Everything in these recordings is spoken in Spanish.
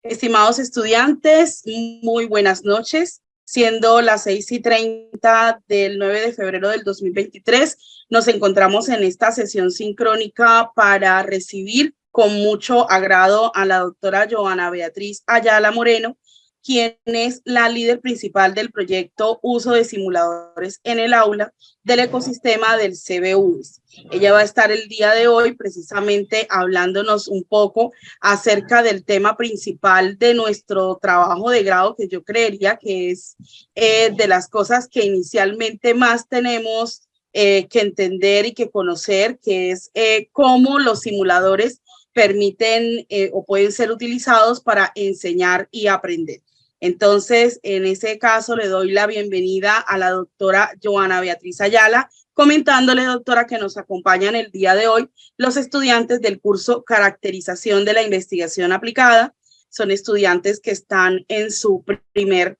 Estimados estudiantes, muy buenas noches. Siendo las 6:30 del 9 de febrero del 2023, nos encontramos en esta sesión sincrónica para recibir con mucho agrado a la doctora Joana Beatriz Ayala Moreno, quien es la líder principal del proyecto Uso de Simuladores en el Aula del ecosistema del CBUS. Ella va a estar el día de hoy precisamente hablándonos un poco acerca del tema principal de nuestro trabajo de grado, que yo creería que es de las cosas que inicialmente más tenemos que entender y que conocer, que es cómo los simuladores permiten o pueden ser utilizados para enseñar y aprender. Entonces, en ese caso, le doy la bienvenida a la doctora Joana Beatriz Ayala, comentándole, doctora, que nos acompañan el día de hoy los estudiantes del curso Caracterización de la Investigación Aplicada. Son estudiantes que están en su primer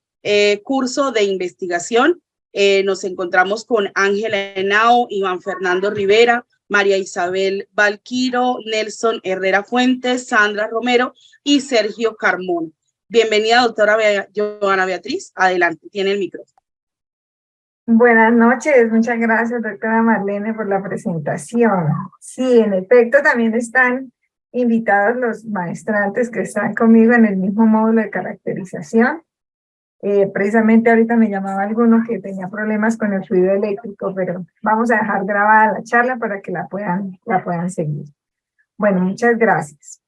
curso de investigación. Nos encontramos con Ángela Henao, Iván Fernando Rivera, María Isabel Valquiro, Nelson Herrera Fuentes, Sandra Romero y Sergio Carmona. Bienvenida, doctora Joana Beatriz. Adelante, tiene el micrófono. Buenas noches, muchas gracias, doctora Marlene, por la presentación. Sí, en efecto, también están invitados los maestrantes que están conmigo en el mismo módulo de caracterización. Precisamente ahorita me llamaba alguno que tenía problemas con el fluido eléctrico, pero vamos a dejar grabada la charla para que la puedan seguir. Bueno, muchas gracias.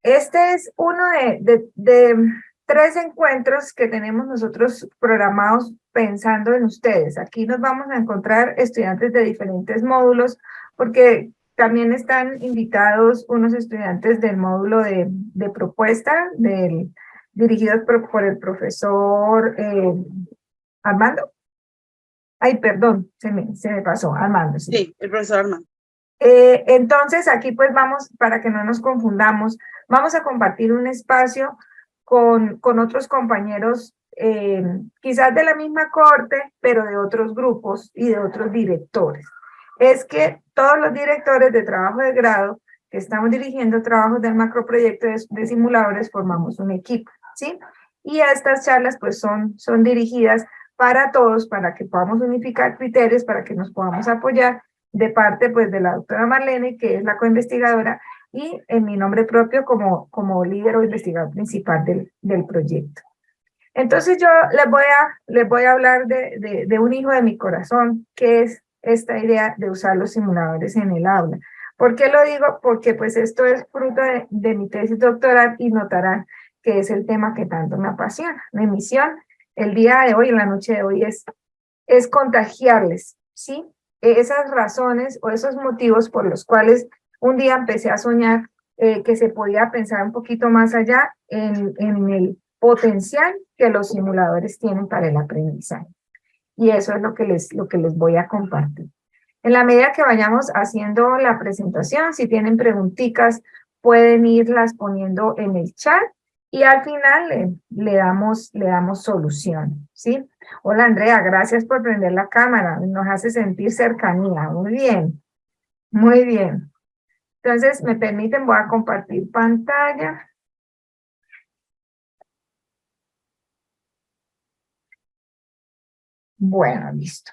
Este es uno de 3 encuentros que tenemos nosotros programados pensando en ustedes. Aquí nos vamos a encontrar estudiantes de diferentes módulos, porque también están invitados unos estudiantes del módulo de propuesta, dirigidos por el profesor Armando. Ay, perdón, se me pasó, Armando. Sí, el profesor Armando. Entonces, aquí pues vamos, para que no nos confundamos, vamos a compartir un espacio con otros compañeros, quizás de la misma corte, pero de otros grupos y de otros directores. Es que todos los directores de trabajo de grado que estamos dirigiendo trabajos del macroproyecto de simuladores formamos un equipo, ¿sí? Y estas charlas pues son dirigidas para todos, para que podamos unificar criterios, para que nos podamos apoyar de parte pues de la doctora Marlene, que es la coinvestigadora, y en mi nombre propio como líder o investigador principal del proyecto. Entonces yo les voy a hablar de un hijo de mi corazón, que es esta idea de usar los simuladores en el aula. ¿Por qué lo digo? Porque pues esto es fruto de mi tesis doctoral y notarán que es el tema que tanto me apasiona. Mi misión el día de hoy, en la noche de hoy, es contagiarles, ¿sí? Esas razones o esos motivos por los cuales un día empecé a soñar que se podía pensar un poquito más allá en el potencial que los simuladores tienen para el aprendizaje. Y eso es lo que les voy a compartir. En la medida que vayamos haciendo la presentación, si tienen preguntitas, pueden irlas poniendo en el chat y al final le damos solución, ¿sí? Hola Andrea, gracias por prender la cámara, nos hace sentir cercanía. Muy bien, muy bien. Entonces, me permiten, voy a compartir pantalla. Bueno, listo.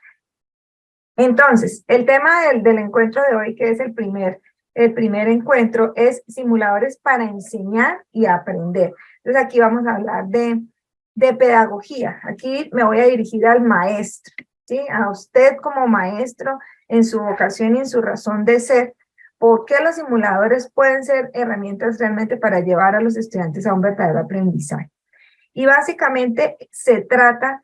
Entonces, el tema del encuentro de hoy, que es el primer encuentro, es simuladores para enseñar y aprender. Entonces, aquí vamos a hablar de pedagogía. Aquí me voy a dirigir al maestro, ¿sí? A usted como maestro, en su vocación y en su razón de ser. ¿Por qué los simuladores pueden ser herramientas realmente para llevar a los estudiantes a un verdadero aprendizaje? Y básicamente se trata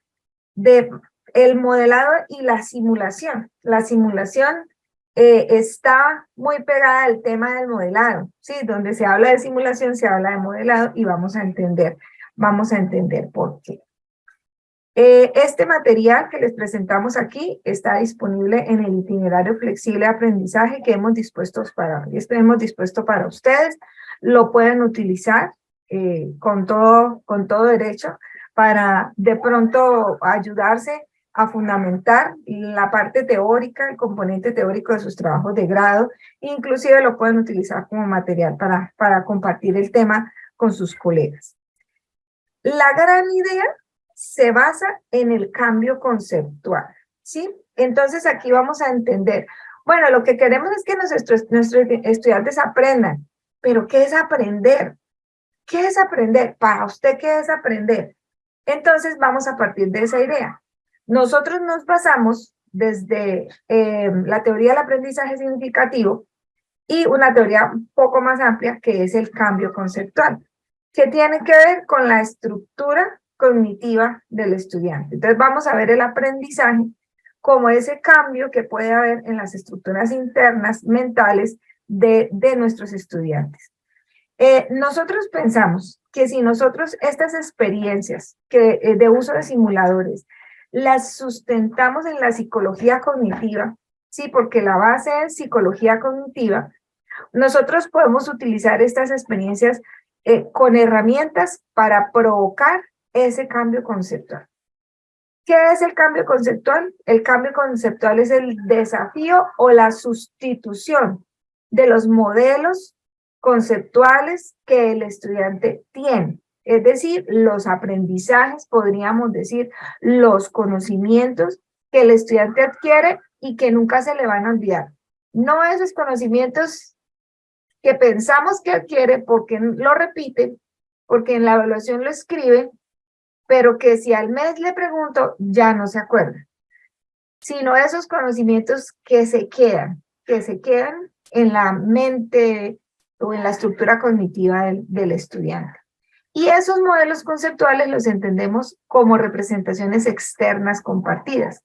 de el modelado y la simulación. La simulación está muy pegada al tema del modelado, ¿sí? Donde se habla de simulación, se habla de modelado y vamos a entender por qué. Este material que les presentamos aquí está disponible en el itinerario flexible de aprendizaje que hemos dispuesto para ustedes. Lo pueden utilizar con todo derecho para de pronto ayudarse a fundamentar la parte teórica, el componente teórico de sus trabajos de grado, inclusive lo pueden utilizar como material para compartir el tema con sus colegas. La gran idea se basa en el cambio conceptual, ¿sí? Entonces aquí vamos a entender, bueno, lo que queremos es que nuestros estudiantes aprendan, pero ¿qué es aprender? ¿Qué es aprender? Para usted, ¿qué es aprender? Entonces vamos a partir de esa idea. Nosotros nos basamos desde la teoría del aprendizaje significativo y una teoría un poco más amplia que es el cambio conceptual, que tiene que ver con la estructura cognitiva del estudiante. Entonces vamos a ver el aprendizaje como ese cambio que puede haber en las estructuras internas mentales de nuestros estudiantes. Nosotros pensamos que si nosotros estas experiencias de uso de simuladores las sustentamos en la psicología cognitiva, sí, porque la base es psicología cognitiva, nosotros podemos utilizar estas experiencias con herramientas para provocar ese cambio conceptual. ¿Qué es el cambio conceptual? El cambio conceptual es el desafío o la sustitución de los modelos conceptuales que el estudiante tiene. Es decir, los aprendizajes, podríamos decir, los conocimientos que el estudiante adquiere y que nunca se le van a olvidar. No esos conocimientos que pensamos que adquiere porque lo repite, porque en la evaluación lo escribe, pero que si al mes le pregunto, ya no se acuerda, sino esos conocimientos que se quedan en la mente o en la estructura cognitiva del estudiante. Y esos modelos conceptuales los entendemos como representaciones externas compartidas,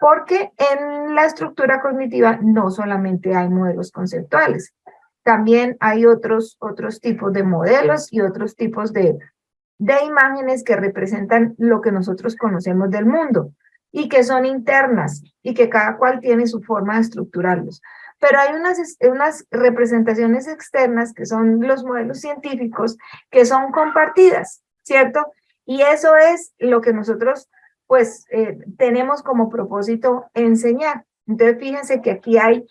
porque en la estructura cognitiva no solamente hay modelos conceptuales, también hay otros tipos de modelos y otros tipos de imágenes que representan lo que nosotros conocemos del mundo y que son internas y que cada cual tiene su forma de estructurarlos. Pero hay unas representaciones externas que son los modelos científicos que son compartidas, ¿cierto? Y eso es lo que nosotros pues tenemos como propósito enseñar. Entonces fíjense que aquí hay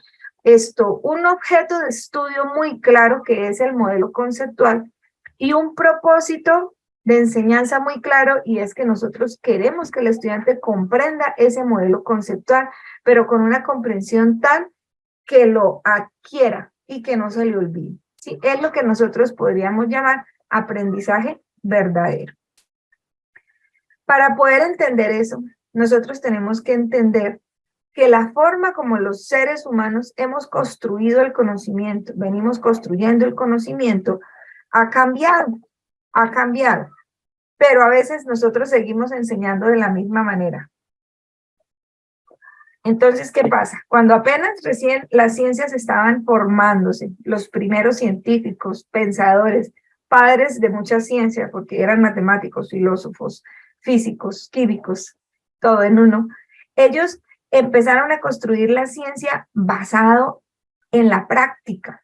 un objeto de estudio muy claro que es el modelo conceptual y un propósito de enseñanza muy claro, y es que nosotros queremos que el estudiante comprenda ese modelo conceptual, pero con una comprensión tal que lo adquiera y que no se le olvide. ¿Sí? Es lo que nosotros podríamos llamar aprendizaje verdadero. Para poder entender eso, nosotros tenemos que entender que la forma como los seres humanos hemos construido el conocimiento, venimos construyendo el conocimiento, ha cambiado, pero a veces nosotros seguimos enseñando de la misma manera. Entonces, ¿qué pasa? Cuando apenas recién las ciencias estaban formándose, los primeros científicos, pensadores, padres de mucha ciencia, porque eran matemáticos, filósofos, físicos, químicos, todo en uno, ellos empezaron a construir la ciencia basado en la práctica,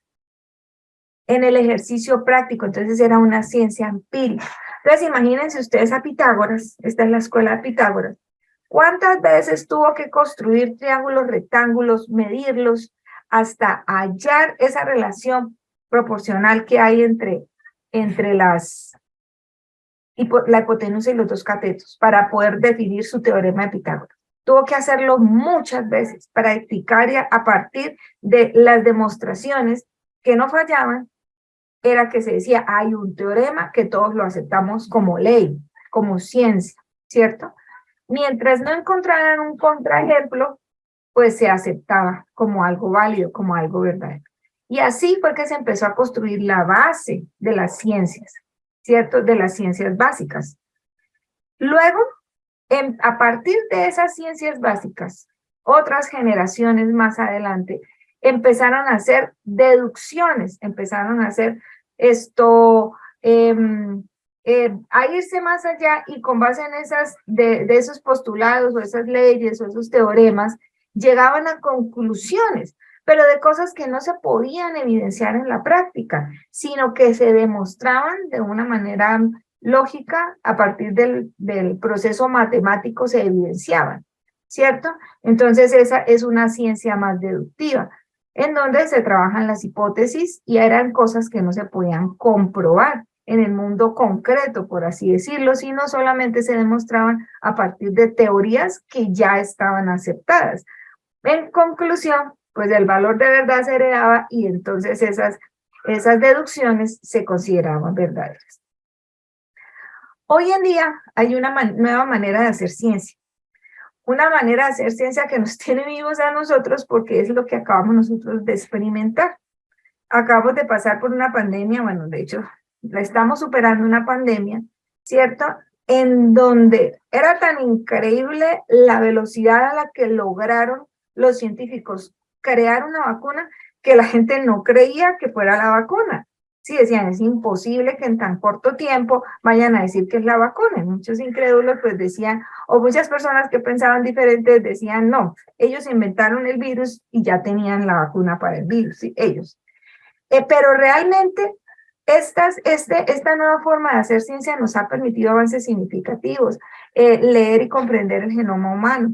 en el ejercicio práctico. Entonces era una ciencia empírica. Entonces imagínense ustedes a Pitágoras, esta es la escuela de Pitágoras, ¿cuántas veces tuvo que construir triángulos, rectángulos, medirlos, hasta hallar esa relación proporcional que hay entre la hipotenusa y los dos catetos para poder definir su teorema de Pitágoras? Tuvo que hacerlo muchas veces, practicar y a partir de las demostraciones que no fallaban, era que se decía, hay un teorema que todos lo aceptamos como ley, como ciencia, ¿cierto? Mientras no encontraran un contraejemplo, pues se aceptaba como algo válido, como algo verdadero. Y así fue que se empezó a construir la base de las ciencias, ¿cierto? De las ciencias básicas. Luego, a partir de esas ciencias básicas, otras generaciones más adelante empezaron a hacer deducciones, empezaron a hacer a irse más allá y con base en de esos postulados o esas leyes o esos teoremas, llegaban a conclusiones, pero de cosas que no se podían evidenciar en la práctica, sino que se demostraban de una manera lógica a partir del proceso matemático, se evidenciaban. ¿cierto? Entonces esa es una ciencia más deductiva, en donde se trabajan las hipótesis y eran cosas que no se podían comprobar en el mundo concreto, por así decirlo, sino solamente se demostraban a partir de teorías que ya estaban aceptadas. En conclusión, pues el valor de verdad se heredaba y entonces esas deducciones se consideraban verdaderas. Hoy en día hay una nueva manera de hacer ciencia. Una manera de hacer ciencia que nos tiene vivos a nosotros porque es lo que acabamos nosotros de experimentar. Acabamos de pasar por una pandemia, bueno, de hecho, la estamos superando una pandemia, ¿cierto? En donde era tan increíble la velocidad a la que lograron los científicos crear una vacuna que la gente no creía que fuera la vacuna. Sí, decían, es imposible que en tan corto tiempo vayan a decir que es la vacuna. Y muchos incrédulos pues decían, o muchas personas que pensaban diferentes decían, no, ellos inventaron el virus y ya tenían la vacuna para el virus, ¿sí? Ellos. Pero realmente esta nueva forma de hacer ciencia nos ha permitido avances significativos, leer y comprender el genoma humano,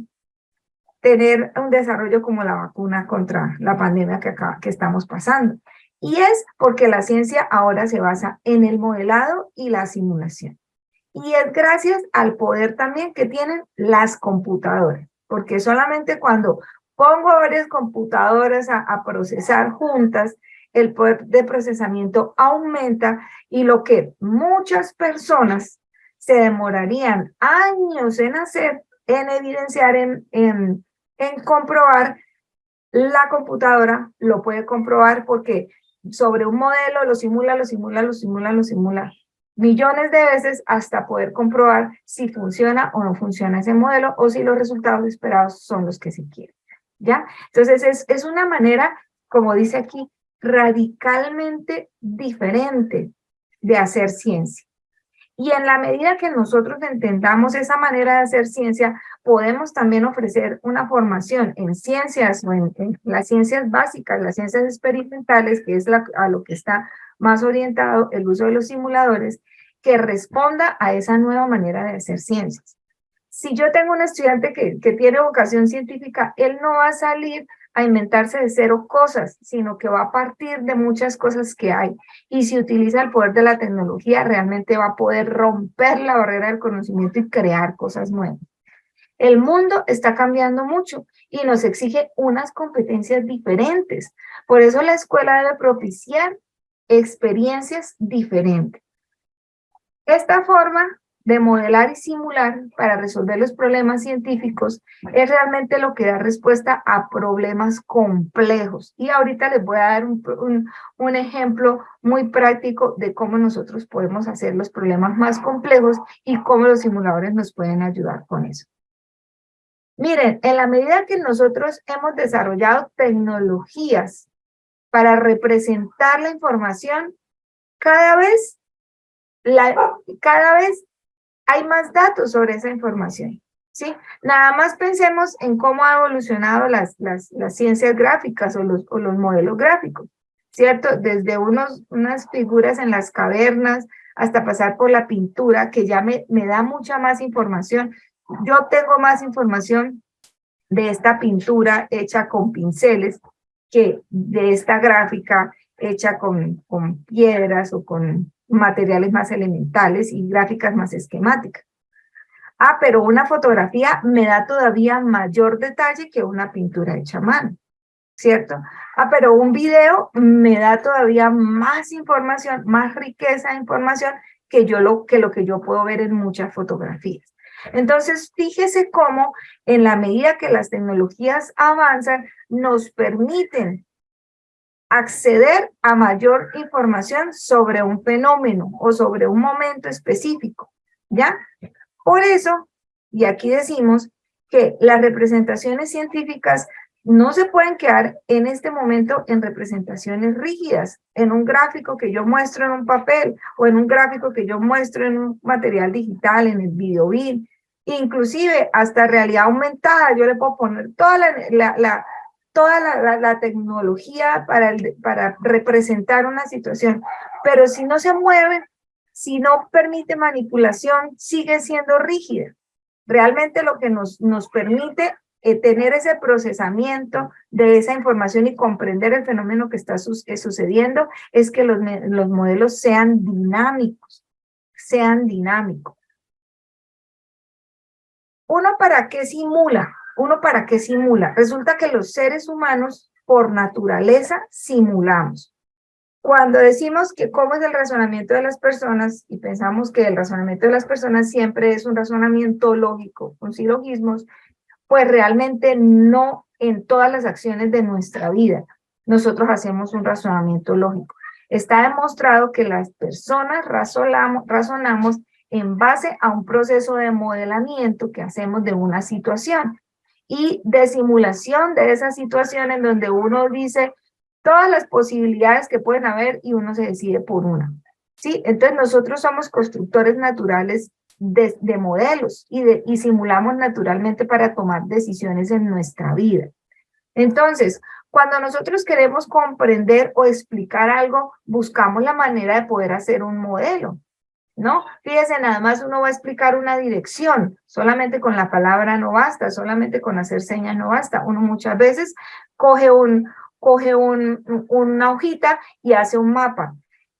tener un desarrollo como la vacuna contra la pandemia que estamos pasando. Y es porque la ciencia ahora se basa en el modelado y la simulación. Y es gracias al poder también que tienen las computadoras, porque solamente cuando pongo varias computadoras a procesar juntas, el poder de procesamiento aumenta y lo que muchas personas se demorarían años en hacer, en evidenciar, en comprobar, la computadora lo puede comprobar porque sobre un modelo lo simula, lo simula, lo simula, lo simula millones de veces hasta poder comprobar si funciona o no funciona ese modelo o si los resultados esperados son los que se quieren, ¿ya? Entonces es una manera, como dice aquí, radicalmente diferente de hacer ciencia. Y en la medida que nosotros entendamos esa manera de hacer ciencia, podemos también ofrecer una formación en ciencias o en las ciencias básicas, las ciencias experimentales, que es a lo que está más orientado el uso de los simuladores, que responda a esa nueva manera de hacer ciencias. Si yo tengo un estudiante que tiene vocación científica, él no va a salir a inventarse de cero cosas, sino que va a partir de muchas cosas que hay. Y si utiliza el poder de la tecnología, realmente va a poder romper la barrera del conocimiento y crear cosas nuevas. El mundo está cambiando mucho y nos exige unas competencias diferentes. Por eso la escuela debe propiciar experiencias diferentes. Esta forma de modelar y simular para resolver los problemas científicos es realmente lo que da respuesta a problemas complejos. Y ahorita les voy a dar un ejemplo muy práctico de cómo nosotros podemos hacer los problemas más complejos y cómo los simuladores nos pueden ayudar con eso. Miren, en la medida que nosotros hemos desarrollado tecnologías para representar la información, cada vez hay más datos sobre esa información, ¿sí? Nada más pensemos en cómo han evolucionado las ciencias gráficas o los modelos gráficos, ¿cierto? Desde unas figuras en las cavernas hasta pasar por la pintura, que ya me da mucha más información. Yo tengo más información de esta pintura hecha con pinceles que de esta gráfica hecha con piedras o con materiales más elementales y gráficas más esquemáticas. Ah, pero una fotografía me da todavía mayor detalle que una pintura hecha a mano, ¿cierto? Ah, pero un video me da todavía más información, más riqueza de información que lo que yo puedo ver en muchas fotografías. Entonces, fíjese cómo en la medida que las tecnologías avanzan, nos permiten acceder a mayor información sobre un fenómeno o sobre un momento específico, ¿ya? Por eso, y aquí decimos que las representaciones científicas no se pueden quedar en este momento en representaciones rígidas, en un gráfico que yo muestro en un papel o en un gráfico que yo muestro en un material digital, en el videobeam, inclusive hasta realidad aumentada. Yo le puedo poner toda la tecnología para representar una situación, pero si no se mueve, si no permite manipulación, sigue siendo rígida. Realmente lo que nos permite tener ese procesamiento de esa información y comprender el fenómeno que está sucediendo, es que los modelos sean dinámicos, sean dinámicos. ¿Uno para qué simula? ¿Uno para qué simula? Resulta que los seres humanos, por naturaleza, simulamos. Cuando decimos que cómo es el razonamiento de las personas y pensamos que el razonamiento de las personas siempre es un razonamiento lógico, con silogismos, pues realmente no en todas las acciones de nuestra vida nosotros hacemos un razonamiento lógico. Está demostrado que las personas razonamos en base a un proceso de modelamiento que hacemos de una situación y de simulación de esa situación en donde uno dice todas las posibilidades que pueden haber y uno se decide por una. ¿Sí? Entonces nosotros somos constructores naturales de modelos y simulamos naturalmente para tomar decisiones en nuestra vida. Entonces, cuando nosotros queremos comprender o explicar algo, buscamos la manera de poder hacer un modelo, ¿no? Fíjese, nada más uno va a explicar una dirección, solamente con la palabra no basta, solamente con hacer señas no basta. Uno muchas veces coge una hojita y hace un mapa.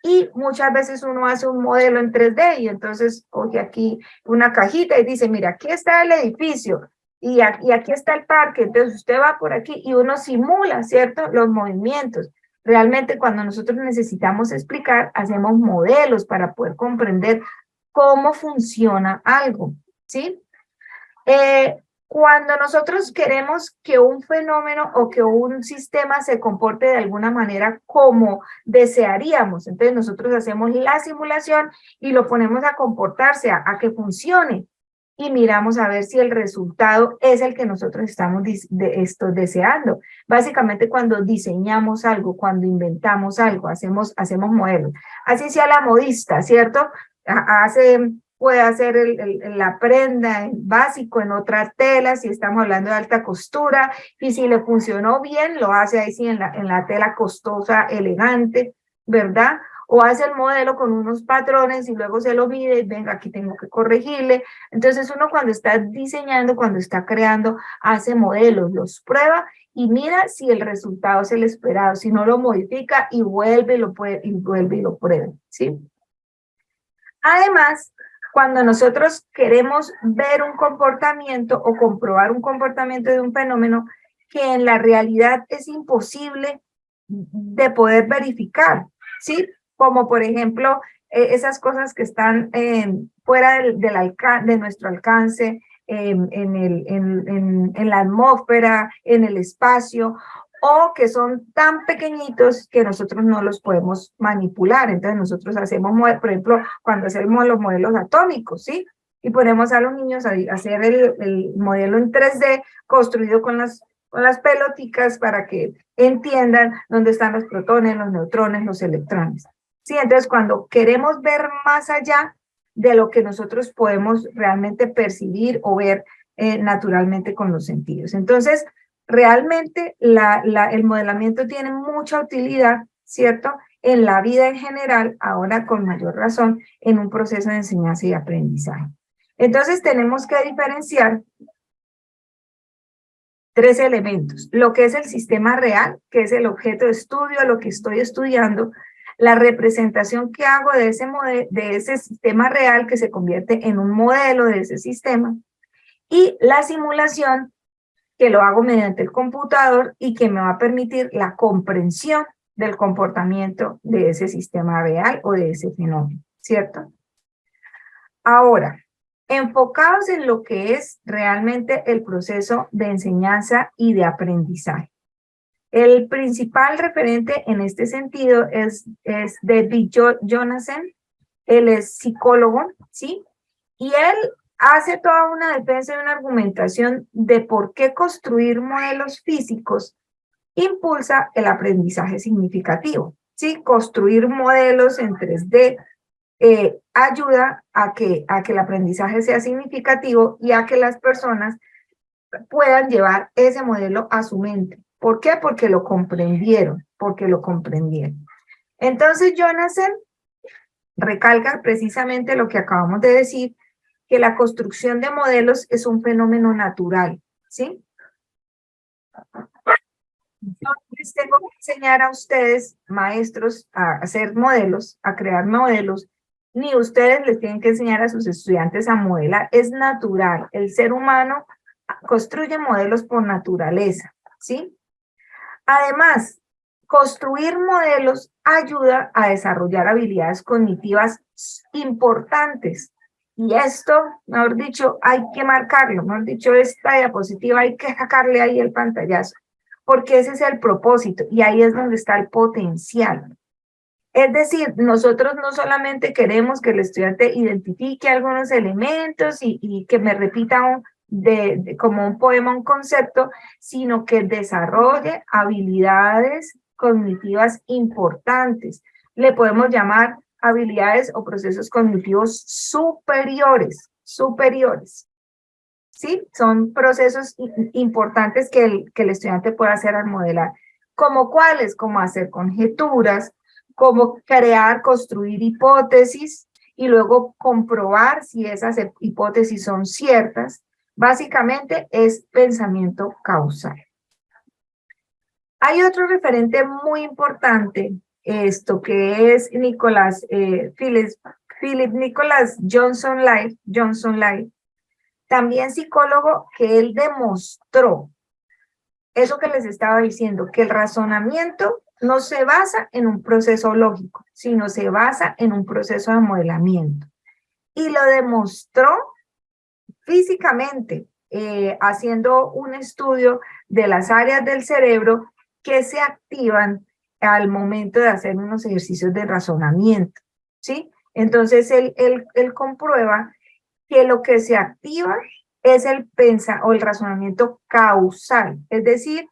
Y muchas veces uno hace un modelo en 3D y entonces coge aquí una cajita y dice, mira, aquí está el edificio y aquí está el parque, entonces usted va por aquí y uno simula, ¿cierto? Los movimientos. Realmente cuando nosotros necesitamos explicar, hacemos modelos para poder comprender cómo funciona algo, ¿sí? Cuando nosotros queremos que un fenómeno o que un sistema se comporte de alguna manera como desearíamos, entonces nosotros hacemos la simulación y lo ponemos a comportarse, a que funcione, y miramos a ver si el resultado es el que nosotros estamos deseando. Básicamente cuando diseñamos algo, cuando inventamos algo, hacemos modelos. Así sea la modista, ¿cierto? Puede hacer la prenda básico en otra tela, si estamos hablando de alta costura, y si le funcionó bien, lo hace ahí sí en la tela costosa, elegante, ¿verdad? O hace el modelo con unos patrones y luego se lo mide y venga, aquí tengo que corregirle. Entonces uno cuando está diseñando, cuando está creando, hace modelos, los prueba y mira si el resultado es el esperado, si no lo modifica y vuelve y lo prueba, ¿sí? Además, cuando nosotros queremos ver un comportamiento o comprobar un comportamiento de un fenómeno que en la realidad es imposible de poder verificar, ¿sí? Como por ejemplo, esas cosas que están fuera de nuestro alcance, en la atmósfera, en el espacio, o que son tan pequeñitos que nosotros no los podemos manipular. Entonces nosotros hacemos, por ejemplo, cuando hacemos los modelos atómicos, ¿sí? Y ponemos a los niños a hacer el modelo en 3D construido con las peloticas para que entiendan dónde están los protones, los neutrones, los electrones. Sí, entonces cuando queremos ver más allá de lo que nosotros podemos realmente percibir o ver naturalmente con los sentidos. Entonces, realmente el modelamiento tiene mucha utilidad, ¿cierto? En la vida en general, ahora con mayor razón, en un proceso de enseñanza y aprendizaje. Entonces, tenemos que diferenciar tres elementos: lo que es el sistema real, que es el objeto de estudio, lo que estoy estudiando; la representación que hago de ese sistema real que se convierte en un modelo de ese sistema; y la simulación, que lo hago mediante el computador y que me va a permitir la comprensión del comportamiento de ese sistema real o de ese fenómeno, ¿cierto? Ahora, enfocados en lo que es realmente el proceso de enseñanza y de aprendizaje. El principal referente en este sentido es David Jonassen. Él es psicólogo, ¿sí? Y él hace toda una defensa y una argumentación de por qué construir modelos físicos impulsa el aprendizaje significativo, ¿sí? Construir modelos en 3D ayuda a que el aprendizaje sea significativo y a que las personas puedan llevar ese modelo a su mente. ¿Por qué? Porque lo comprendieron, Entonces, Jonassen recalca precisamente lo que acabamos de decir, que la construcción de modelos es un fenómeno natural, ¿sí? No les tengo que enseñar a ustedes, maestros, a hacer modelos, a crear modelos, ni ustedes les tienen que enseñar a sus estudiantes a modelar. Es natural. El ser humano construye modelos por naturaleza, ¿sí? Además, construir modelos ayuda a desarrollar habilidades cognitivas importantes. Y esto, mejor dicho, hay que marcarlo. Mejor dicho, esta diapositiva hay que sacarle ahí el pantallazo, porque ese es el propósito y ahí es donde está el potencial. Es decir, nosotros no solamente queremos que el estudiante identifique algunos elementos y que me repita como un poema, un concepto, sino que desarrolle habilidades cognitivas importantes. Le podemos llamar habilidades o procesos cognitivos superiores. ¿Sí? Son procesos importantes que el estudiante puede hacer al modelar. ¿Como cuáles? Como hacer conjeturas, como crear, construir hipótesis y luego comprobar si esas hipótesis son ciertas. Básicamente es pensamiento causal. Hay otro referente muy importante, esto que es Philip Nicholas Johnson Light, también psicólogo, que él demostró eso que les estaba diciendo, que el razonamiento no se basa en un proceso lógico, sino se basa en un proceso de modelamiento. Y lo demostró físicamente, haciendo un estudio de las áreas del cerebro que se activan al momento de hacer unos ejercicios de razonamiento, ¿sí? Entonces, él comprueba que lo que se activa es el razonamiento causal, es decir,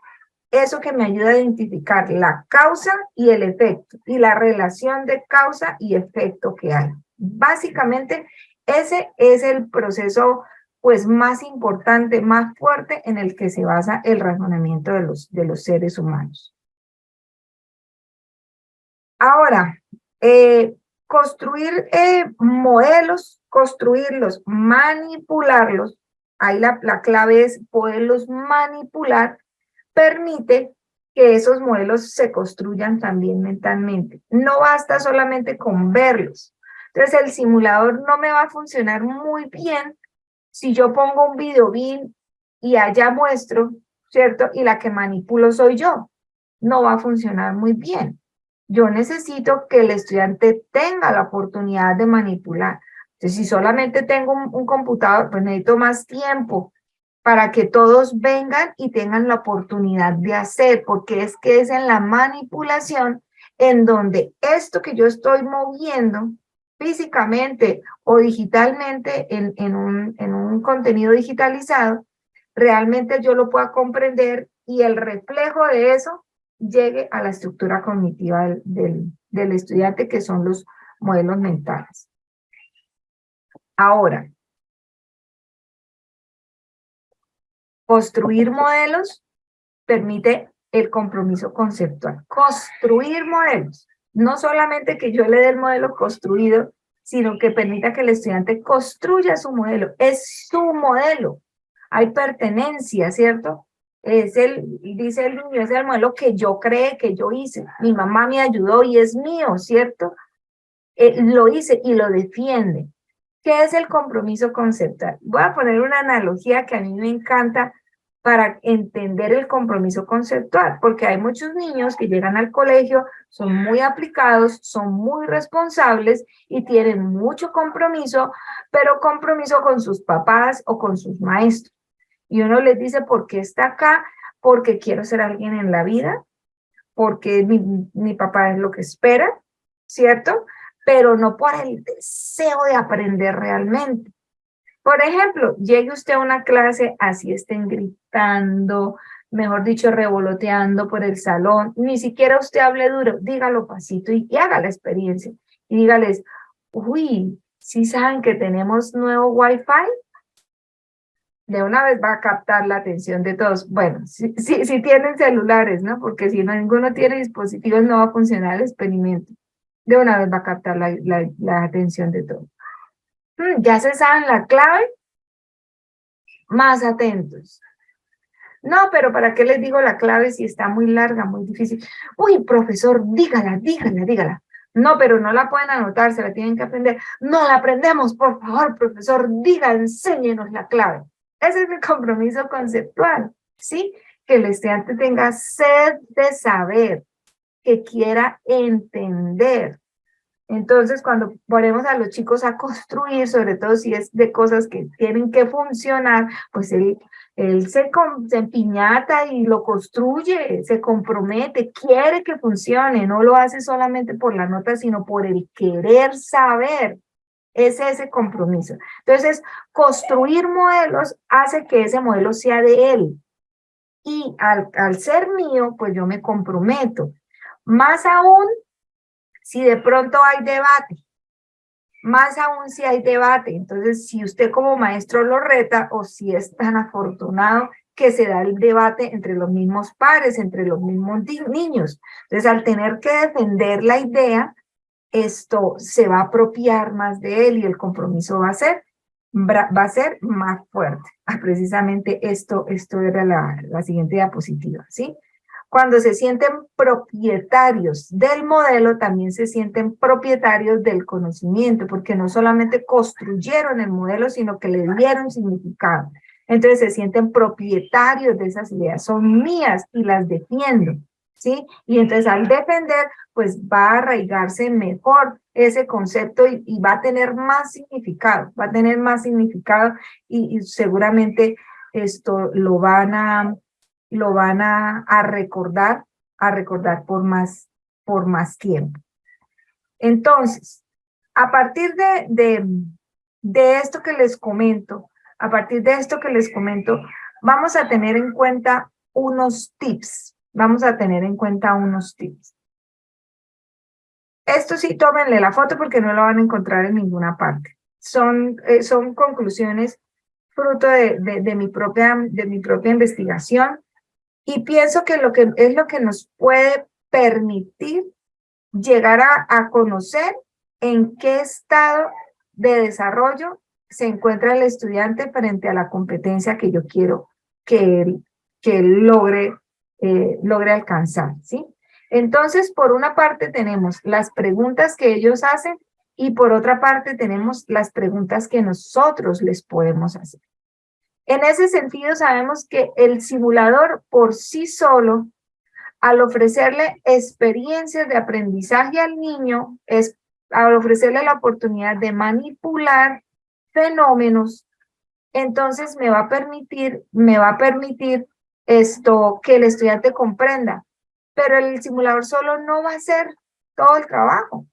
eso que me ayuda a identificar la causa y el efecto, y la relación de causa y efecto que hay. Básicamente, ese es el proceso pues más importante, más fuerte en el que se basa el razonamiento de los seres humanos. Ahora, construir modelos, construirlos, manipularlos, ahí la clave es poderlos manipular, permite que esos modelos se construyan también mentalmente. No basta solamente con verlos. Entonces el simulador no me va a funcionar muy bien si yo pongo un video BIM y allá muestro, ¿cierto? Y la que manipulo soy yo. No va a funcionar muy bien. Yo necesito que el estudiante tenga la oportunidad de manipular. Entonces, si solamente tengo un computador, pues necesito más tiempo para que todos vengan y tengan la oportunidad de hacer, porque es que es en la manipulación en donde esto que yo estoy moviendo físicamente o digitalmente en un contenido digitalizado, realmente yo lo pueda comprender y el reflejo de eso llegue a la estructura cognitiva del estudiante, que son los modelos mentales. Ahora, construir modelos permite el compromiso conceptual. Construir modelos. No solamente que yo le dé el modelo construido, sino que permita que el estudiante construya su modelo. Es su modelo. Hay pertenencia, ¿cierto? Dice el niño, es el modelo que yo creé, que yo hice. Mi mamá me ayudó y es mío, ¿cierto? Lo hice y lo defiende. ¿Qué es el compromiso conceptual? Voy a poner una analogía que a mí me encanta para entender el compromiso conceptual, porque hay muchos niños que llegan al colegio, son muy aplicados, son muy responsables y tienen mucho compromiso, pero compromiso con sus papás o con sus maestros. Y uno les dice, ¿por qué está acá? Porque quiero ser alguien en la vida, porque mi papá es lo que espera, ¿cierto? Pero no por el deseo de aprender realmente. Por ejemplo, llegue usted a una clase, así estén gritando, mejor dicho, revoloteando por el salón, ni siquiera usted hable duro, dígalo pasito y haga la experiencia. Y dígales, uy, ¿sí saben que tenemos nuevo Wi-Fi? De una vez va a captar la atención de todos. Bueno, si tienen celulares, ¿no? Porque si ninguno tiene dispositivos no va a funcionar el experimento. De una vez va a captar la atención de todos. Ya se saben la clave, más atentos. No, pero ¿para qué les digo la clave si está muy larga, muy difícil? Uy, profesor, dígala, dígala, dígala. No, pero no la pueden anotar, se la tienen que aprender. No la aprendemos, por favor, profesor, diga, enséñenos la clave. Ese es el compromiso conceptual, ¿sí? Que el estudiante tenga sed de saber, que quiera entender. Entonces, cuando ponemos a los chicos a construir, sobre todo si es de cosas que tienen que funcionar, pues él se empiñata y lo construye, se compromete, quiere que funcione, no lo hace solamente por la nota, sino por el querer saber. Es ese compromiso. Entonces, construir modelos hace que ese modelo sea de él. Y al ser mío, pues yo me comprometo. Más aún si de pronto hay debate, más aún si hay debate. Entonces, si usted como maestro lo reta o si es tan afortunado que se da el debate entre los mismos pares, entre los mismos niños. Entonces, al tener que defender la idea, esto se va a apropiar más de él y el compromiso va a ser más fuerte. Precisamente esto era la siguiente diapositiva, ¿sí? Cuando se sienten propietarios del modelo, también se sienten propietarios del conocimiento, porque no solamente construyeron el modelo, sino que le dieron significado. Entonces se sienten propietarios de esas ideas, son mías y las defiendo, ¿sí? Y entonces al defender, pues va a arraigarse mejor ese concepto y va a tener más significado, y seguramente esto lo van a recordar por más tiempo. Entonces, a partir de esto que les comento, vamos a tener en cuenta unos tips. Esto sí, tómenle la foto porque no lo van a encontrar en ninguna parte. Son conclusiones fruto de mi propia investigación. Y pienso que es lo que nos puede permitir llegar a conocer en qué estado de desarrollo se encuentra el estudiante frente a la competencia que yo quiero que él logre alcanzar, ¿sí? Entonces, por una parte tenemos las preguntas que ellos hacen y por otra parte tenemos las preguntas que nosotros les podemos hacer. En ese sentido, sabemos que el simulador por sí solo, al ofrecerle experiencias de aprendizaje al niño, al ofrecerle la oportunidad de manipular fenómenos, entonces me va a permitir esto que el estudiante comprenda. Pero el simulador solo no va a hacer todo el trabajo.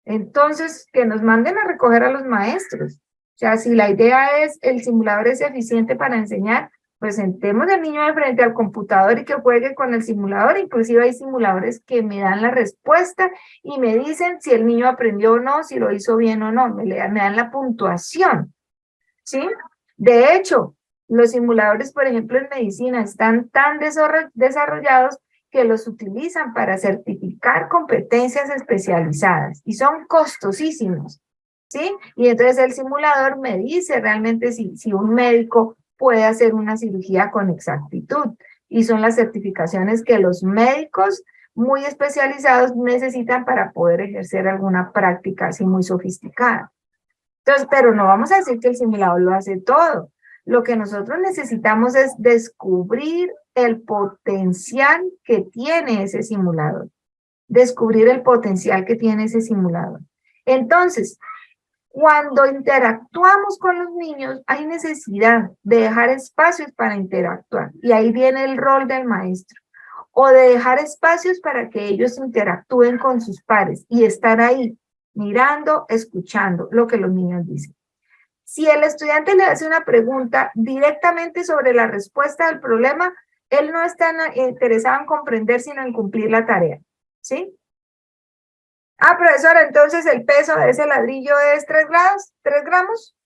Entonces, que nos manden a recoger a los maestros. O sea, si la idea es, el simulador es eficiente para enseñar, pues sentemos al niño de frente al computador y que juegue con el simulador. Inclusive hay simuladores que me dan la respuesta y me dicen si el niño aprendió o no, si lo hizo bien o no, me dan la puntuación, ¿sí? De hecho, los simuladores, por ejemplo, en medicina están tan desarrollados que los utilizan para certificar competencias especializadas y son costosísimos, ¿sí? Y entonces el simulador me dice realmente si un médico puede hacer una cirugía con exactitud, y son las certificaciones que los médicos muy especializados necesitan para poder ejercer alguna práctica así muy sofisticada. Entonces, pero no vamos a decir que el simulador lo hace todo. Lo que nosotros necesitamos es descubrir el potencial que tiene ese simulador. Entonces, cuando interactuamos con los niños, hay necesidad de dejar espacios para interactuar. Y ahí viene el rol del maestro. O de dejar espacios para que ellos interactúen con sus pares y estar ahí, mirando, escuchando lo que los niños dicen. Si el estudiante le hace una pregunta directamente sobre la respuesta del problema, él no está interesado en comprender, sino en cumplir la tarea, ¿sí? Profesora, entonces el peso de ese ladrillo es 3 gramos.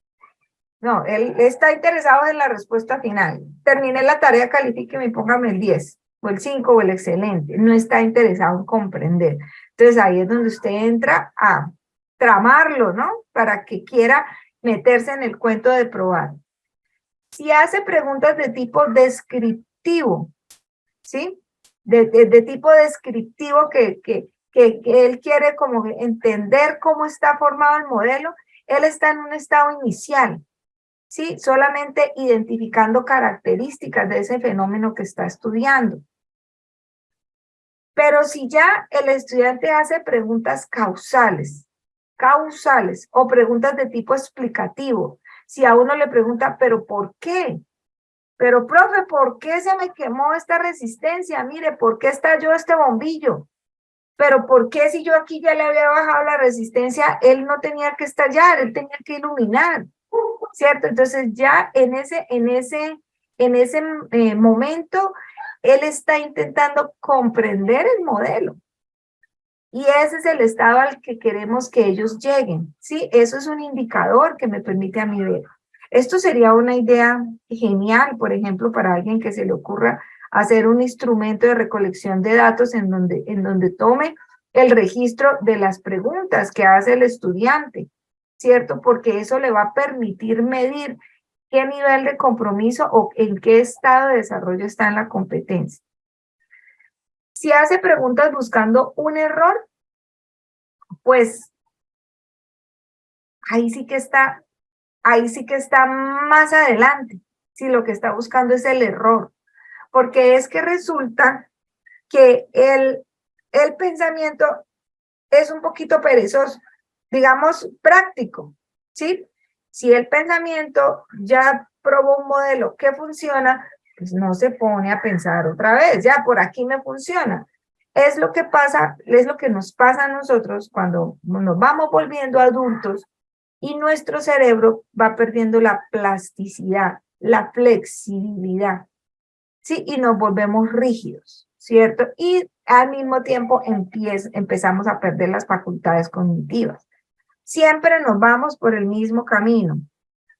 No, él está interesado en la respuesta final. Terminé la tarea, califíqueme y póngame el 10, o el 5, o el excelente. No está interesado en comprender. Entonces ahí es donde usted entra a tramarlo, ¿no? Para que quiera meterse en el cuento de probar. Si hace preguntas de tipo descriptivo, descriptivo, ¿sí? De tipo descriptivo que él quiere como entender cómo está formado el modelo. Él está en un estado inicial, ¿sí? Solamente identificando características de ese fenómeno que está estudiando. Pero si ya el estudiante hace preguntas causales o preguntas de tipo explicativo, si a uno le pregunta, ¿pero por qué? Pero, profe, ¿por qué se me quemó esta resistencia? Mire, ¿por qué estalló este bombillo? Pero ¿por qué si yo aquí ya le había bajado la resistencia, él no tenía que estallar, él tenía que iluminar, ¿cierto? Entonces ya en ese momento, él está intentando comprender el modelo. Y ese es el estado al que queremos que ellos lleguen, ¿sí? Eso es un indicador que me permite a mí ver. Esto sería una idea genial, por ejemplo, para alguien que se le ocurra hacer un instrumento de recolección de datos en donde tome el registro de las preguntas que hace el estudiante, ¿cierto? Porque eso le va a permitir medir qué nivel de compromiso o en qué estado de desarrollo está en la competencia. Si hace preguntas buscando un error, pues ahí sí que está más adelante, si lo que está buscando es el error, porque es que resulta que el pensamiento es un poquito perezoso, digamos práctico, ¿sí? Si el pensamiento ya probó un modelo que funciona, pues no se pone a pensar otra vez, ya por aquí me funciona. Es lo que pasa, es lo que nos pasa a nosotros cuando nos vamos volviendo adultos y nuestro cerebro va perdiendo la plasticidad, la flexibilidad, ¿sí? Y nos volvemos rígidos, ¿cierto? Y al mismo tiempo empezamos a perder las facultades cognitivas. Siempre nos vamos por el mismo camino,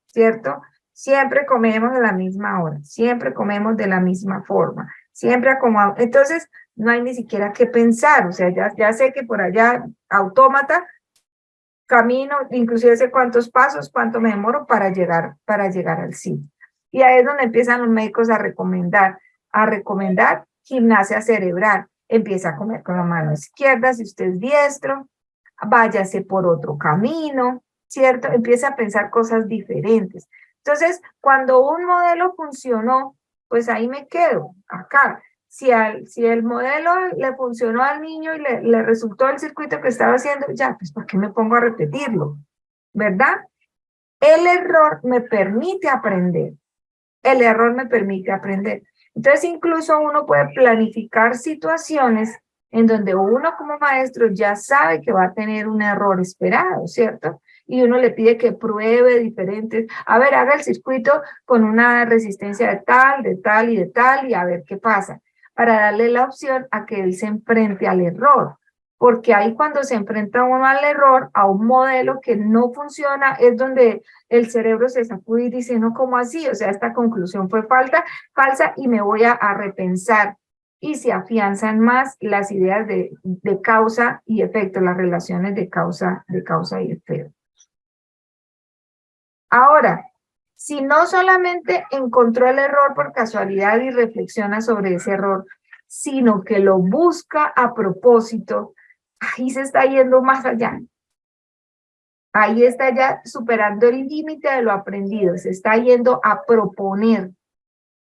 ¿cierto? Siempre comemos a la misma hora, siempre comemos de la misma forma, siempre acomodamos. Entonces, no hay ni siquiera que pensar, o sea, ya sé que por allá, autómata, camino, inclusive sé cuántos pasos, cuánto me demoro para llegar al sitio. Y ahí es donde empiezan los médicos a recomendar gimnasia cerebral. Empieza a comer con la mano izquierda, si usted es diestro, váyase por otro camino, ¿cierto? Empieza a pensar cosas diferentes. Entonces, cuando un modelo funcionó, pues ahí me quedo, acá. Si el modelo le funcionó al niño y le resultó el circuito que estaba haciendo, ya, pues ¿para qué me pongo a repetirlo? ¿Verdad? El error me permite aprender. El error me permite aprender. Entonces, incluso uno puede planificar situaciones en donde uno como maestro ya sabe que va a tener un error esperado, ¿cierto? Y uno le pide que pruebe diferentes, a ver, haga el circuito con una resistencia de tal y a ver qué pasa, para darle la opción a que él se enfrente al error. Porque ahí cuando se enfrenta uno al error, a un modelo que no funciona, es donde el cerebro se sacude y dice, no, ¿cómo así? O sea, esta conclusión fue falsa y me voy a repensar. Y se afianzan más las ideas de causa y efecto, las relaciones de causa y efecto. Ahora, si no solamente encontró el error por casualidad y reflexiona sobre ese error, sino que lo busca a propósito, ahí se está yendo más allá. Ahí está ya superando el límite de lo aprendido, se está yendo a proponer.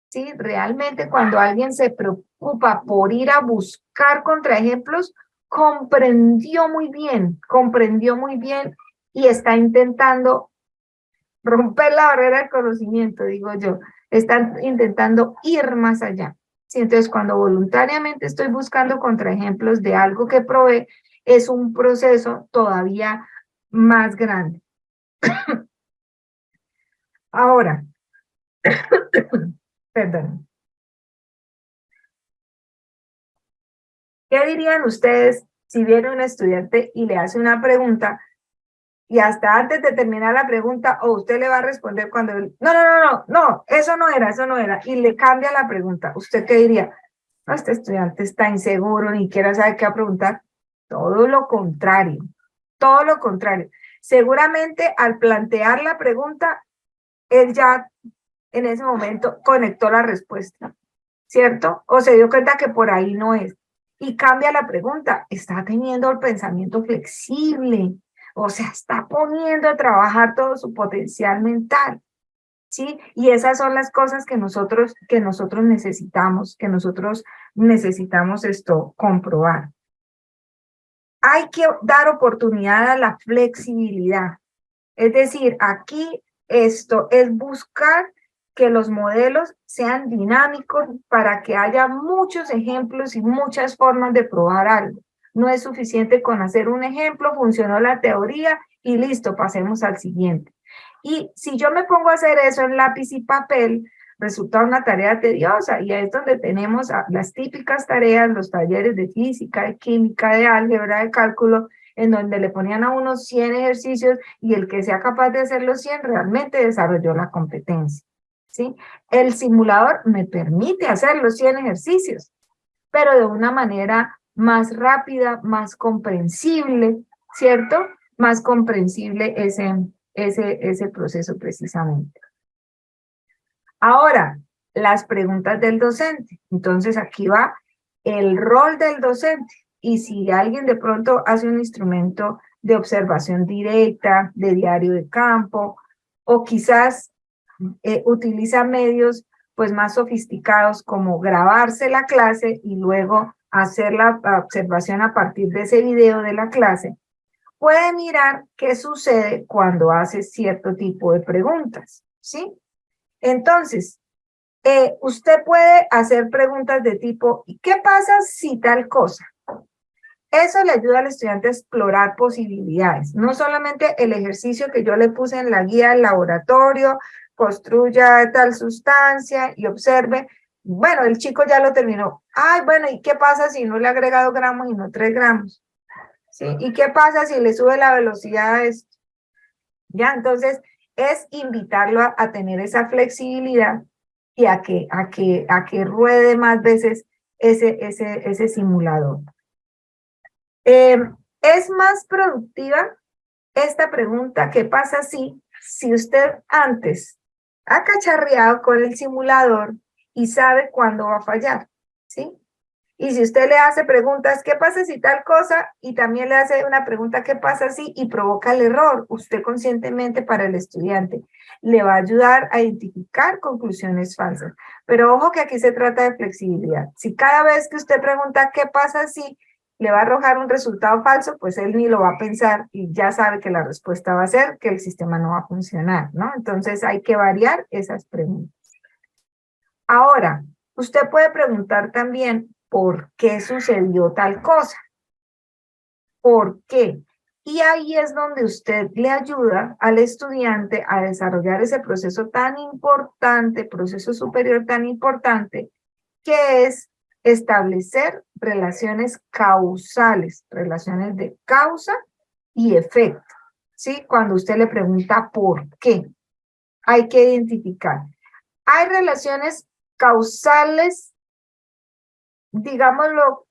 ¿Sí? Realmente cuando alguien se preocupa por ir a buscar contraejemplos, comprendió muy bien y está intentando romper la barrera del conocimiento, digo yo. Están intentando ir más allá. ¿Sí? Entonces, cuando voluntariamente estoy buscando contraejemplos de algo que probé, es un proceso todavía más grande. Ahora, perdón. ¿Qué dirían ustedes si viene un estudiante y le hace una pregunta y hasta antes de terminar la pregunta, o usted le va a responder cuando, no, eso no era, y le cambia la pregunta? ¿Usted qué diría? No, este estudiante está inseguro, ni siquiera sabe qué va a preguntar. Todo lo contrario, todo lo contrario. Seguramente al plantear la pregunta, él ya en ese momento conectó la respuesta. ¿cierto? O se dio cuenta que por ahí no es. Y cambia la pregunta, está teniendo el pensamiento flexible, o sea, está poniendo a trabajar todo su potencial mental, ¿sí? Y esas son las cosas que nosotros necesitamos esto comprobar. Hay que dar oportunidad a la flexibilidad. Es decir, aquí esto es buscar que los modelos sean dinámicos para que haya muchos ejemplos y muchas formas de probar algo. No es suficiente con hacer un ejemplo, funcionó la teoría y listo, pasemos al siguiente. Y si yo me pongo a hacer eso en lápiz y papel, resulta una tarea tediosa y ahí es donde tenemos las típicas tareas, los talleres de física, de química, de álgebra, de cálculo, en donde le ponían a unos 100 ejercicios y el que sea capaz de hacer los 100 realmente desarrolló la competencia, ¿sí? El simulador me permite hacer los 100 ejercicios, pero de una manera más rápida, más comprensible, ¿cierto? Más comprensible ese proceso precisamente. Ahora, las preguntas del docente. Entonces aquí va el rol del docente. Y si alguien de pronto hace un instrumento de observación directa, de diario de campo, o quizás utiliza medios pues más sofisticados como grabarse la clase y luego hacer la observación a partir de ese video de la clase, puede mirar qué sucede cuando hace cierto tipo de preguntas, ¿sí? Entonces, usted puede hacer preguntas de tipo, ¿y qué pasa si tal cosa? Eso le ayuda al estudiante a explorar posibilidades, no solamente el ejercicio que yo le puse en la guía del laboratorio, construya tal sustancia y observe. Bueno, el chico ya lo terminó. Ay, bueno, ¿y qué pasa si no le agrega 2 gramos y no 3 gramos? ¿Sí? ¿Y qué pasa si le sube la velocidad a esto? Ya, entonces es invitarlo a tener esa flexibilidad y a que ruede más veces ese simulador. Es más productiva esta pregunta, ¿qué pasa si usted antes ha cacharreado con el simulador y sabe cuándo va a fallar? ¿Sí? Y si usted le hace preguntas, ¿qué pasa si tal cosa? Y también le hace una pregunta, ¿qué pasa si? Y provoca el error, usted conscientemente para el estudiante. Le va a ayudar a identificar conclusiones falsas. Pero ojo que aquí se trata de flexibilidad. Si cada vez que usted pregunta, ¿qué pasa si? Le va a arrojar un resultado falso, pues él ni lo va a pensar y ya sabe que la respuesta va a ser que el sistema no va a funcionar, ¿no? Entonces hay que variar esas preguntas. Ahora, usted puede preguntar también, ¿por qué sucedió tal cosa? ¿Por qué? Y ahí es donde usted le ayuda al estudiante a desarrollar ese proceso tan importante, proceso superior tan importante, que es establecer relaciones causales, relaciones de causa y efecto, ¿sí? Cuando usted le pregunta ¿por qué? Hay que identificar. Hay relaciones causales, digámoslo,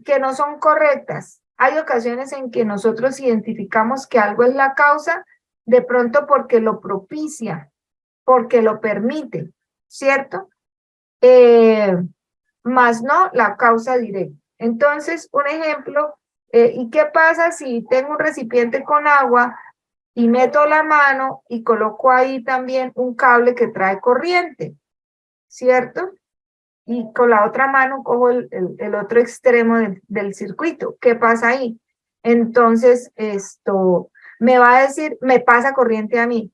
que no son correctas. Hay ocasiones en que nosotros identificamos que algo es la causa, de pronto porque lo propicia, porque lo permite, ¿cierto? Más no la causa directa. Entonces, un ejemplo, ¿y qué pasa si tengo un recipiente con agua y meto la mano y coloco ahí también un cable que trae corriente, ¿cierto? Y con la otra mano cojo el otro extremo del circuito. ¿Qué pasa ahí? Entonces, esto me va a decir, me pasa corriente a mí.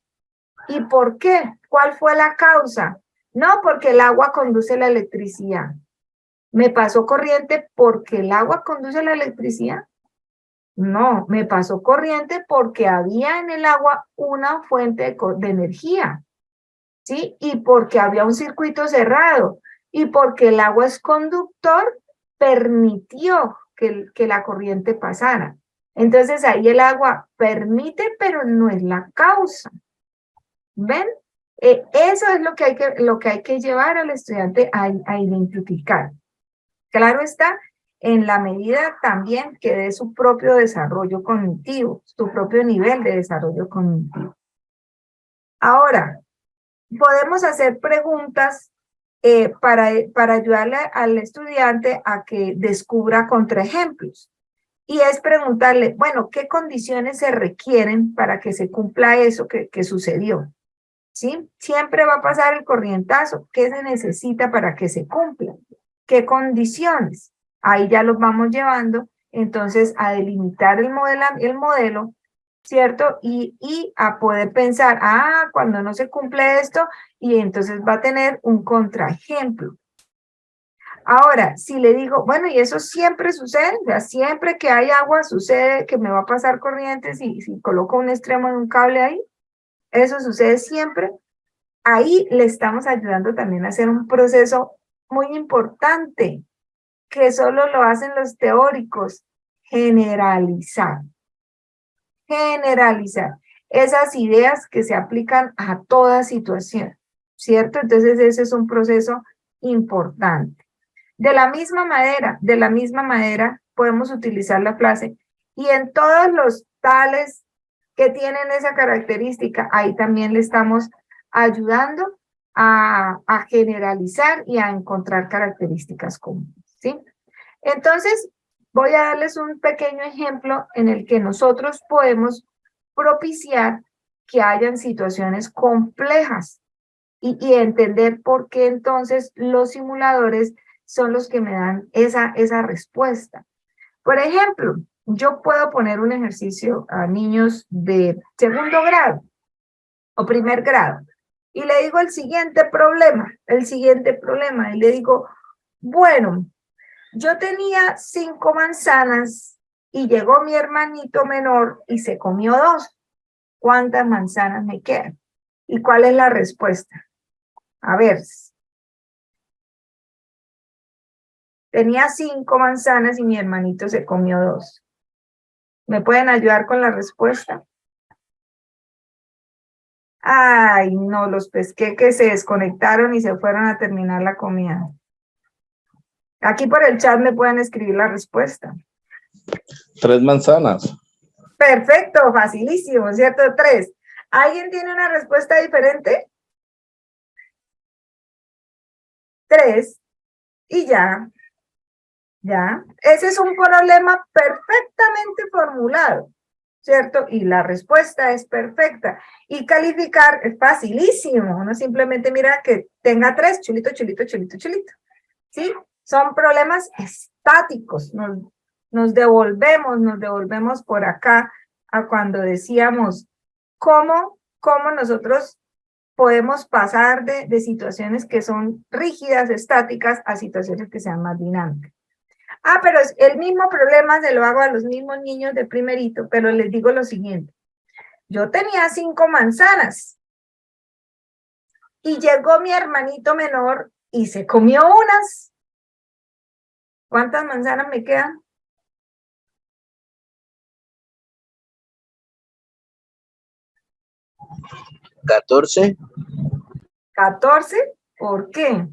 ¿Y por qué? ¿Cuál fue la causa? No, porque el agua conduce la electricidad. ¿Me pasó corriente porque el agua conduce la electricidad? No, me pasó corriente porque había en el agua una fuente de energía, ¿sí? Y porque había un circuito cerrado y porque el agua es conductor, permitió que la corriente pasara. Entonces ahí el agua permite, pero no es la causa. ¿Ven? Eso es lo que hay que llevar al estudiante a identificar. Claro está, en la medida también que dé su propio desarrollo cognitivo, su propio nivel de desarrollo cognitivo. Ahora, podemos hacer preguntas para ayudarle al estudiante a que descubra contraejemplos. Y es preguntarle, bueno, ¿qué condiciones se requieren para que se cumpla eso que sucedió? ¿Sí? Siempre va a pasar el corrientazo. ¿Qué se necesita para que se cumpla? ¿Qué condiciones? Ahí ya los vamos llevando, entonces, a delimitar el modelo, ¿cierto? Y a poder pensar, cuando no se cumple esto, y entonces va a tener un contraejemplo. Ahora, si le digo, bueno, y eso siempre sucede, o sea, siempre que hay agua sucede que me va a pasar corriente si coloco un extremo de un cable ahí, eso sucede siempre. Ahí le estamos ayudando también a hacer un proceso muy importante, que solo lo hacen los teóricos, generalizar. Generalizar esas ideas que se aplican a toda situación, ¿cierto? Entonces ese es un proceso importante. De la misma manera, podemos utilizar la frase y en todos los tales que tienen esa característica, ahí también le estamos ayudando a generalizar y a encontrar características comunes, ¿sí? Entonces, voy a darles un pequeño ejemplo en el que nosotros podemos propiciar que hayan situaciones complejas y entender por qué entonces los simuladores son los que me dan esa respuesta. Por ejemplo, yo puedo poner un ejercicio a niños de segundo grado o primer grado y le digo el siguiente problema, y le digo, bueno, yo tenía 5 manzanas y llegó mi hermanito menor y se comió 2. ¿Cuántas manzanas me quedan? ¿Y cuál es la respuesta? A ver, tenía 5 manzanas y mi hermanito se comió 2. ¿Me pueden ayudar con la respuesta? Ay, no, los pesqué que se desconectaron y se fueron a terminar la comida. Aquí por el chat me pueden escribir la respuesta. 3 manzanas. Perfecto, facilísimo, ¿cierto? 3. ¿Alguien tiene una respuesta diferente? 3. Y ya. Ese es un problema perfectamente formulado, ¿cierto? Y la respuesta es perfecta. Y calificar es facilísimo. Uno simplemente mira que tenga 3, chulito. ¿Sí? Son problemas estáticos. Nos devolvemos por acá a cuando decíamos cómo nosotros podemos pasar de situaciones que son rígidas, estáticas, a situaciones que sean más dinámicas. Pero el mismo problema se lo hago a los mismos niños de primerito, pero les digo lo siguiente. Yo tenía 5 manzanas y llegó mi hermanito menor y se comió unas. ¿Cuántas manzanas me quedan? 14. 14. ¿Por qué?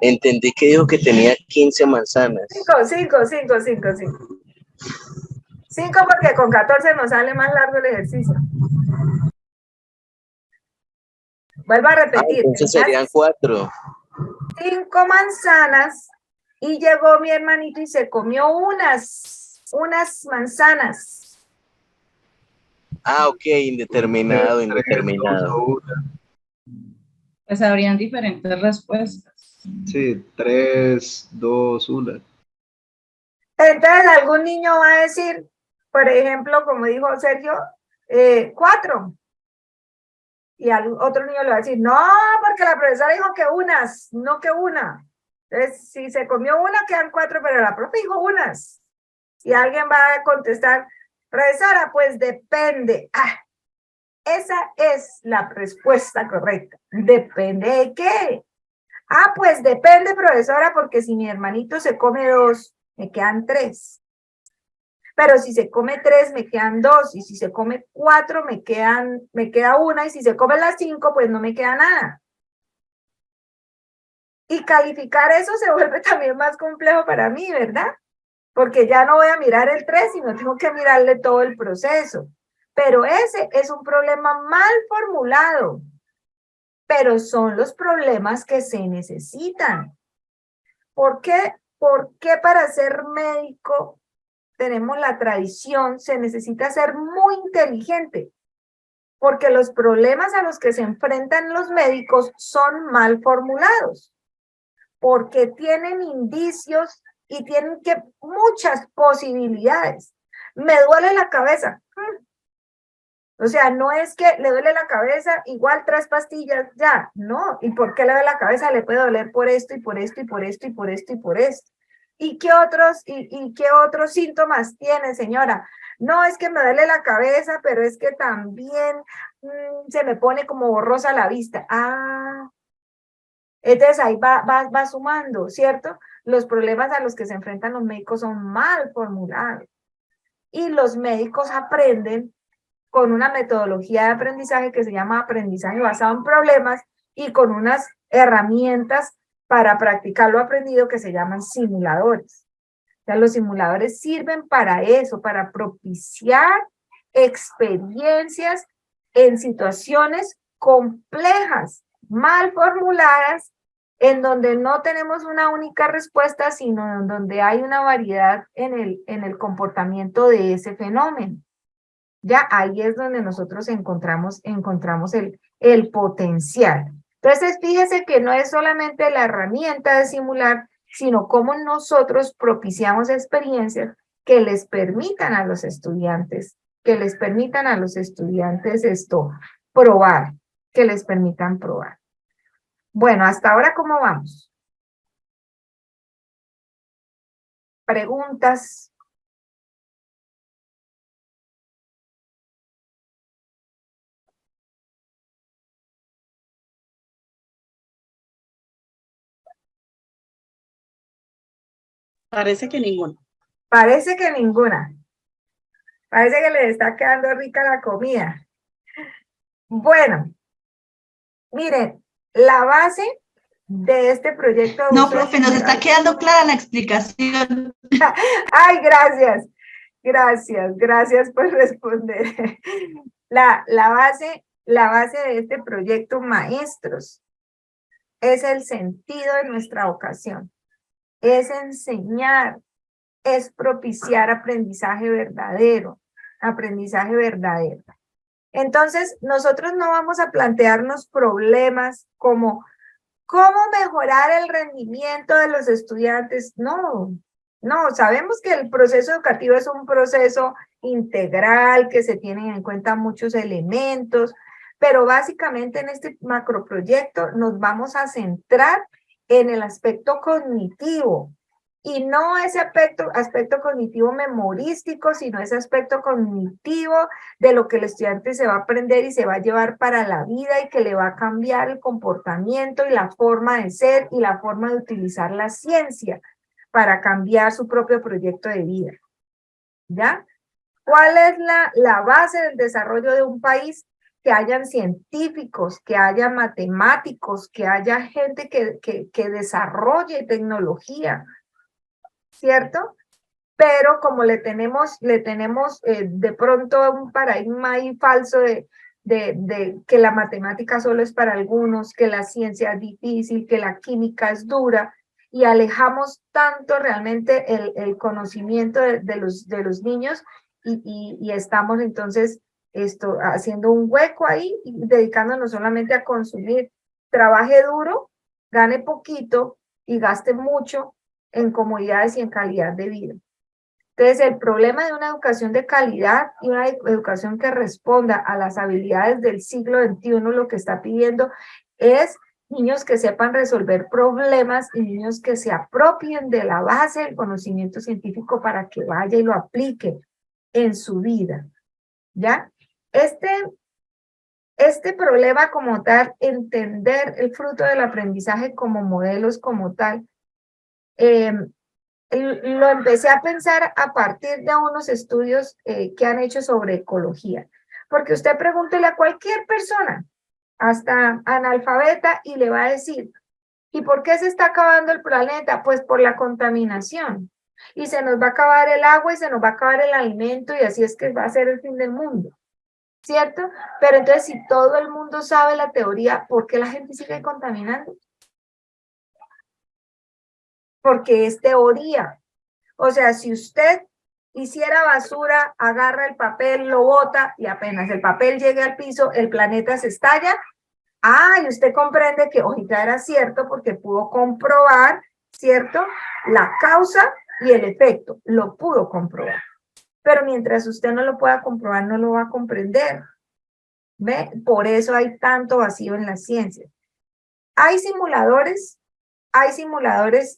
Entendí que dijo que tenía 15 manzanas. 5 porque con 14 nos sale más largo el ejercicio. Vuelvo a repetir. Entonces serían 4. 5 manzanas y llegó mi hermanito y se comió unas manzanas. Ok, indeterminado. Pues habrían diferentes respuestas. Sí, 3, 2, 1. Entonces algún niño va a decir, por ejemplo, como dijo Sergio, 4. Y otro niño le va a decir, no, porque la profesora dijo que unas, no que una. Entonces, si se comió una, quedan 4, pero la profe dijo unas. Y alguien va a contestar, profesora, pues depende. Esa es la respuesta correcta. ¿Depende de qué? Pues depende, profesora, porque si mi hermanito se come 2, me quedan 3. Pero si se come 3, me quedan 2. Y si se come 4, me queda 1. Y si se come las 5, pues no me queda nada. Y calificar eso se vuelve también más complejo para mí, ¿verdad? Porque ya no voy a mirar el 3, sino tengo que mirarle todo el proceso. Pero ese es un problema mal formulado. pero son los problemas que se necesitan. ¿Por qué? Porque para ser médico tenemos la tradición, se necesita ser muy inteligente, porque los problemas a los que se enfrentan los médicos son mal formulados, porque tienen indicios y tienen muchas posibilidades. Me duele la cabeza. O sea, no es que le duele la cabeza, igual 3 pastillas, ya, no. ¿Y por qué le duele la cabeza? Le puede doler por esto y por esto y por esto y por esto y por esto. ¿Y qué otros síntomas tiene, señora? No, es que me duele la cabeza, pero es que también se me pone como borrosa la vista. Ah, entonces ahí va sumando, ¿cierto? Los problemas a los que se enfrentan los médicos son mal formulados. Y los médicos aprenden con una metodología de aprendizaje que se llama aprendizaje basado en problemas y con unas herramientas para practicar lo aprendido que se llaman simuladores. O sea, los simuladores sirven para eso, para propiciar experiencias en situaciones complejas, mal formuladas, en donde no tenemos una única respuesta, sino en donde hay una variedad en el comportamiento de ese fenómeno. Ya ahí es donde nosotros encontramos el potencial. Entonces, fíjese que no es solamente la herramienta de simular, sino cómo nosotros propiciamos experiencias que les permitan a los estudiantes, probar, que les permitan probar. Bueno, hasta ahora, ¿cómo vamos? ¿Preguntas? Parece que ninguno. Parece que ninguna. Parece que les está quedando rica la comida. Bueno, miren, la base de este proyecto... No, profe, nos está quedando clara la explicación. Ay, gracias por responder. La base de este proyecto, maestros, es el sentido de nuestra vocación. Es enseñar, es propiciar aprendizaje verdadero. Entonces, nosotros no vamos a plantearnos problemas como cómo mejorar el rendimiento de los estudiantes. No, sabemos que el proceso educativo es un proceso integral, que se tienen en cuenta muchos elementos, pero básicamente en este macroproyecto nos vamos a centrar en el aspecto cognitivo, y no ese aspecto cognitivo memorístico, sino ese aspecto cognitivo de lo que el estudiante se va a aprender y se va a llevar para la vida y que le va a cambiar el comportamiento y la forma de ser y la forma de utilizar la ciencia para cambiar su propio proyecto de vida. ¿Ya? ¿Cuál es la base del desarrollo de un país? Que hayan científicos, que haya matemáticos, que haya gente que desarrolle tecnología, ¿cierto? Pero como le tenemos de pronto un paradigma ahí falso de que la matemática solo es para algunos, que la ciencia es difícil, que la química es dura, y alejamos tanto realmente el conocimiento de los niños y estamos entonces haciendo un hueco ahí y dedicándonos solamente a consumir. Trabaje duro, gane poquito y gaste mucho en comodidades y en calidad de vida. Entonces, el problema de una educación de calidad y una educación que responda a las habilidades del siglo XXI, lo que está pidiendo es niños que sepan resolver problemas y niños que se apropien de la base del conocimiento científico para que vaya y lo aplique en su vida. ¿Ya? Este problema como tal, entender el fruto del aprendizaje como modelos como tal, lo empecé a pensar a partir de unos estudios que han hecho sobre ecología. Porque usted pregúntele a cualquier persona, hasta analfabeta, y le va a decir, ¿y por qué se está acabando el planeta? Pues por la contaminación. Y se nos va a acabar el agua y se nos va a acabar el alimento y así es que va a ser el fin del mundo. ¿cierto? Pero entonces si todo el mundo sabe la teoría, ¿por qué la gente sigue contaminando? Porque es teoría. O sea, si usted hiciera basura, agarra el papel, lo bota y apenas el papel llegue al piso, el planeta se estalla. Ah, y usted comprende que ahorita era cierto porque pudo comprobar, ¿cierto? La causa y el efecto, lo pudo comprobar. Pero mientras usted no lo pueda comprobar, no lo va a comprender. ¿Ve? Por eso hay tanto vacío en la ciencia. Hay simuladores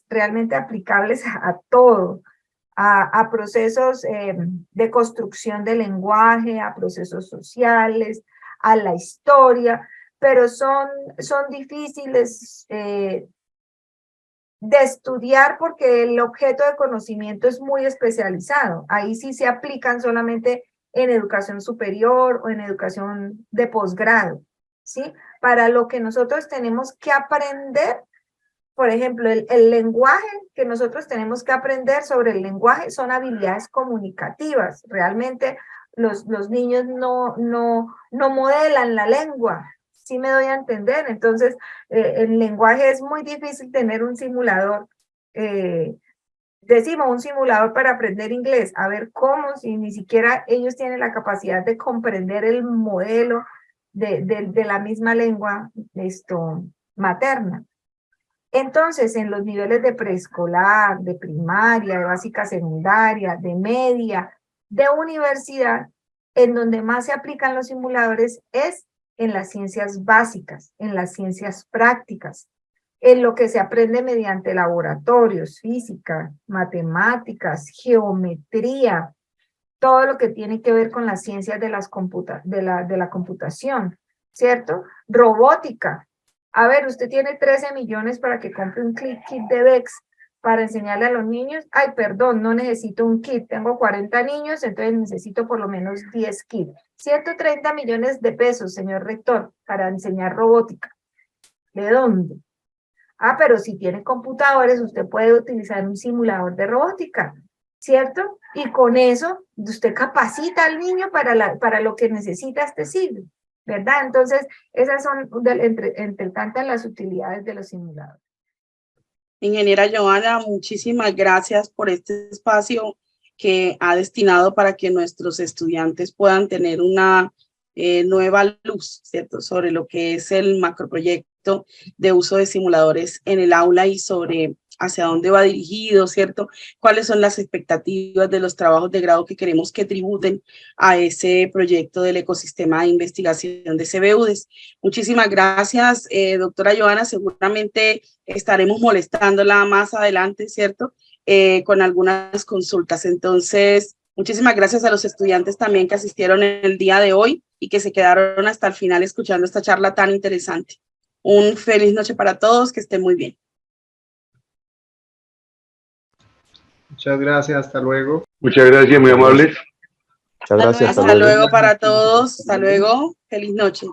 realmente aplicables a todo, a procesos de construcción de lenguaje, a procesos sociales, a la historia, pero son difíciles de estudiar porque el objeto de conocimiento es muy especializado. Ahí sí se aplican solamente en educación superior o en educación de posgrado, ¿sí? Para lo que nosotros tenemos que aprender, por ejemplo, el lenguaje que nosotros tenemos que aprender sobre el lenguaje son habilidades comunicativas. Realmente los niños no modelan la lengua, ¿sí me doy a entender? Entonces, el lenguaje es muy difícil tener un simulador. Decimos un simulador para aprender inglés. A ver cómo, si ni siquiera ellos tienen la capacidad de comprender el modelo de la misma lengua materna. Entonces, en los niveles de preescolar, de primaria, de básica secundaria, de media, de universidad, en donde más se aplican los simuladores es en las ciencias básicas, en las ciencias prácticas, en lo que se aprende mediante laboratorios, física, matemáticas, geometría, todo lo que tiene que ver con las ciencias de la computación, ¿cierto? Robótica. A ver, usted tiene 13 millones para que compre un kit de VEX para enseñarle a los niños. Ay, perdón, no necesito un kit, tengo 40 niños, entonces necesito por lo menos 10 kits. 130 millones de pesos, señor rector, para enseñar robótica. ¿De dónde? Ah, pero si tiene computadores, usted puede utilizar un simulador de robótica, ¿cierto? Y con eso usted capacita al niño para lo que necesita este siglo, ¿verdad? Entonces, esas son entre tantas las utilidades de los simuladores. Ingeniera Joana, muchísimas gracias por este espacio que ha destinado para que nuestros estudiantes puedan tener una nueva luz, ¿cierto?, sobre lo que es el macroproyecto de uso de simuladores en el aula y sobre hacia dónde va dirigido, ¿cierto? Cuáles son las expectativas de los trabajos de grado que queremos que tributen a ese proyecto del ecosistema de investigación de CBUDES. Muchísimas gracias, doctora Joana. Seguramente estaremos molestándola más adelante, ¿cierto?, con algunas consultas. Entonces, muchísimas gracias a los estudiantes también que asistieron el día de hoy y que se quedaron hasta el final escuchando esta charla tan interesante. Un feliz noche para todos, que estén muy bien. Muchas gracias, hasta luego. Muchas gracias, muy amables. Muchas gracias. Hasta luego para todos, hasta luego, feliz noche.